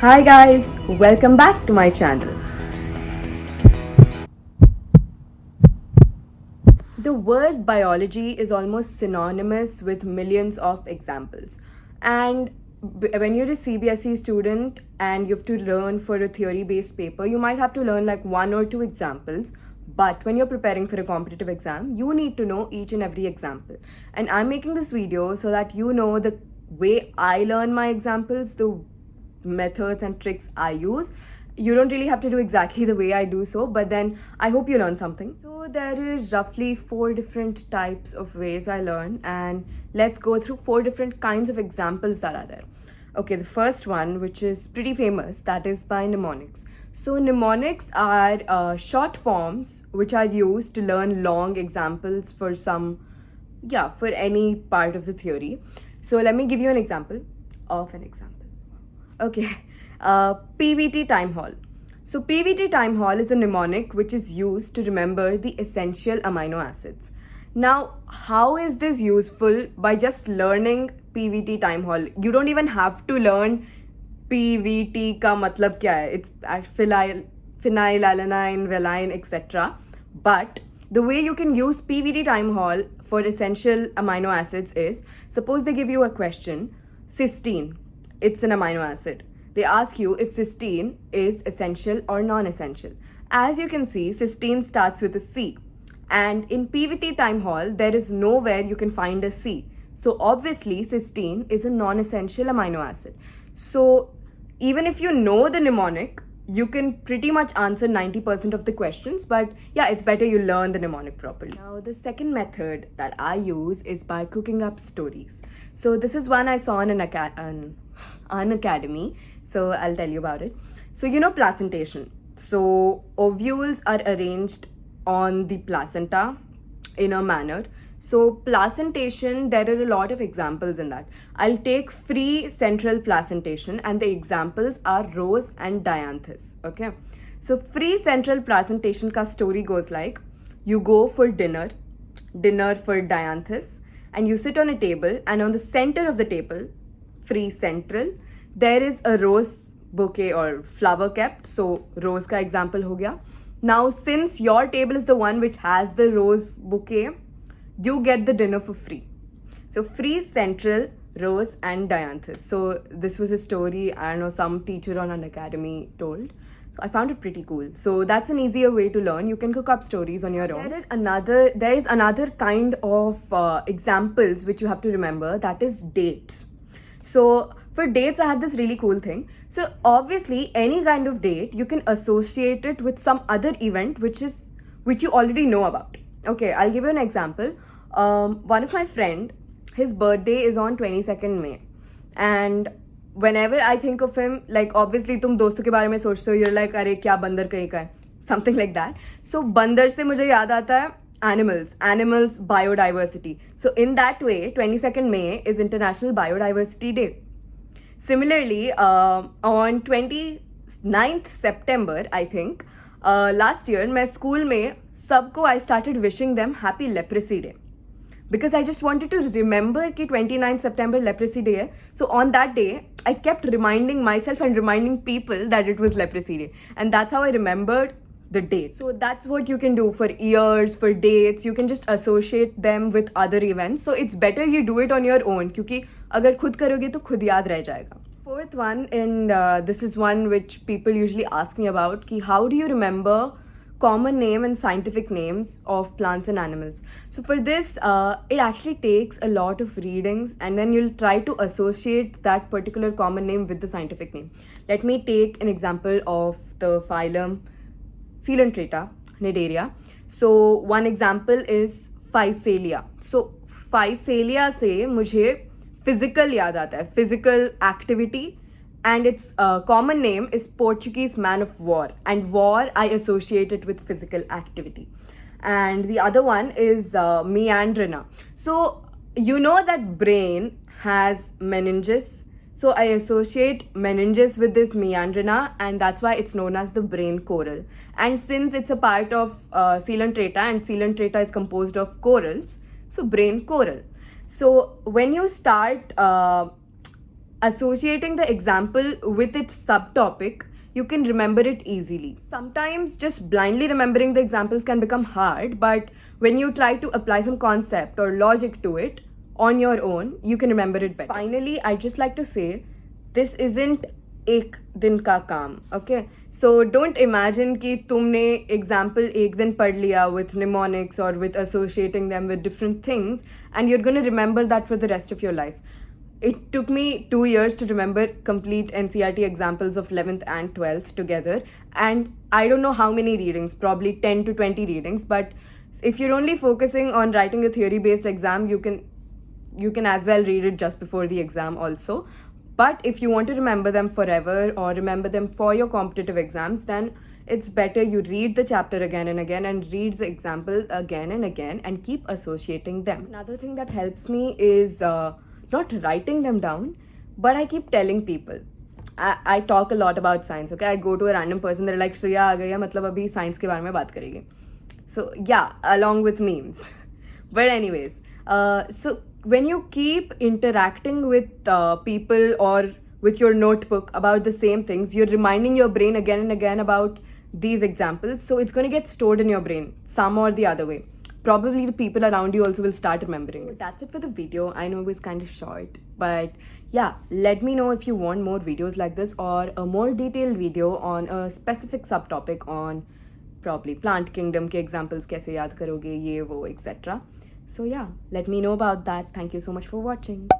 Hi guys, welcome back to my channel. The word biology is almost synonymous with millions of examples. And when you're a CBSE student and you have to learn for a theory based paper, you might have to learn like one or two examples. But when you're preparing for a competitive exam, you need to know each and every example. And I'm making this video so that you know the way I learn my examples, the methods and tricks I use. You don't really have to do exactly the way I do so, but then I hope you learn something. So there is roughly 4 different types of ways I learn, and let's go through 4 different kinds of examples that are there. Okay, the first one, which is pretty famous, that is by mnemonics. So mnemonics are short forms which are used to learn long examples for for any part of the theory. So let me give you an example of an example. Okay, PVT time hall. So PVT time hall is a mnemonic which is used to remember the essential amino acids. Now, how is this useful? By just learning PVT time hall. You don't even have to learn PVT का मतलब क्या है. It's phenylalanine, valine, etc. But the way you can use PVT time hall for essential amino acids is, suppose they give you a question, cysteine. It's an amino acid. They ask you if cysteine is essential or non-essential. As you can see, cysteine starts with a C. And in PVT time hall, there is nowhere you can find a C. So obviously, cysteine is a non-essential amino acid. So even if you know the mnemonic, you can pretty much answer 90% of the questions, but yeah, it's better you learn the mnemonic properly. Now, the second method that I use is by cooking up stories. So this is one I saw in an academy, so I'll tell you about it. So you know placentation. So ovules are arranged on the placenta in a manner. So placentation, there are a lot of examples in that. I'll take free central placentation, and the examples are rose and dianthus. Okay. So free central placentation ka story goes like, you go for dinner for dianthus, and you sit on a table, and on the center of the table, free central, there is a rose bouquet or flower kept. So rose ka example ho gaya. Now, since your table is the one which has the rose bouquet, you get the dinner for free. So free central, rose and dianthus. So this was a story, I don't know, some teacher on an academy told. So I found it pretty cool. So that's an easier way to learn. You can cook up stories on your own. There is another kind of examples which you have to remember, that is dates. So for dates, I have this really cool thing. So obviously, any kind of date, you can associate it with some other event which you already know about. Okay, I'll give you an example. One of my friend, his birthday is on 22nd May, and whenever I think of him, like obviously तुम दोस्तों के बारे में सोचते हो, you're like अरे क्या बंदर कहीं का है, something like that. So बंदर से मुझे याद आता है animals, biodiversity. So in that way, 22nd May is International Biodiversity Day. Similarly, on 29th September, I think, last year, मैं school में सबको I started wishing them happy leprosy day. Because I just wanted to remember कि 29th September leprosy day है. So on that day, I kept reminding myself and reminding people that it was leprosy day. And that's how I remembered the date. So that's what you can do for years, for dates. You can just associate them with other events. So it's better you do it on your own, क्योंकि अगर खुद करोगे तो खुद याद रह जाएगा. Fourth one, and this is one which people usually ask me about, कि how do you remember common name and scientific names of plants and animals? So for this, it actually takes a lot of readings, and then you'll try to associate that particular common name with the scientific name. Let me take an example of the phylum Coelenterata, Cnidaria. So one example is Physalia. So Physalia से मुझे physical याद आता है, physical activity, and its common name is Portuguese man of war, and war I associate it with physical activity. And the other one is Meandrina. So you know that brain has meninges. So I associate meninges with this Meandrina, and that's why it's known as the brain coral. And since it's a part of Coelenterata, and Coelenterata is composed of corals, so brain coral. So when you start associating the example with its subtopic, you can remember it easily. Sometimes just blindly remembering the examples can become hard, but when you try to apply some concept or logic to it on your own, you can remember it better. Finally, I'd just like to say, this isn't एक दिन का काम, okay? So don't imagine कि तुमने example एक दिन पढ़ लिया with mnemonics or with associating them with different things and you're going to remember that for the rest of your life. It took me 2 years to remember complete NCERT examples of 11th and 12th together, and I don't know how many readings, probably 10 to 20 readings, but if you're only focusing on writing a theory based exam, you can as well read it just before the exam also. But if you want to remember them forever or remember them for your competitive exams, then it's better you read the chapter again and again and read the examples again and again and keep associating them. Another thing that helps me is not writing them down, but I keep telling people. I talk a lot about science, okay? I go to a random person, they're like, Shreya aa gaya, matlab abhi science ke baare mein baat karegi. So yeah, along with memes. But anyways, so when you keep interacting with people or with your notebook about the same things, you're reminding your brain again and again about these examples. So it's going to get stored in your brain, some or the other way. Probably the people around you also will start remembering it. That's it for the video. I know it was kind of short, but yeah, let me know if you want more videos like this or a more detailed video on a specific subtopic on probably plant kingdom ke examples kaise yaad karoge, ye wo, etc. So yeah, let me know about that. Thank you so much for watching.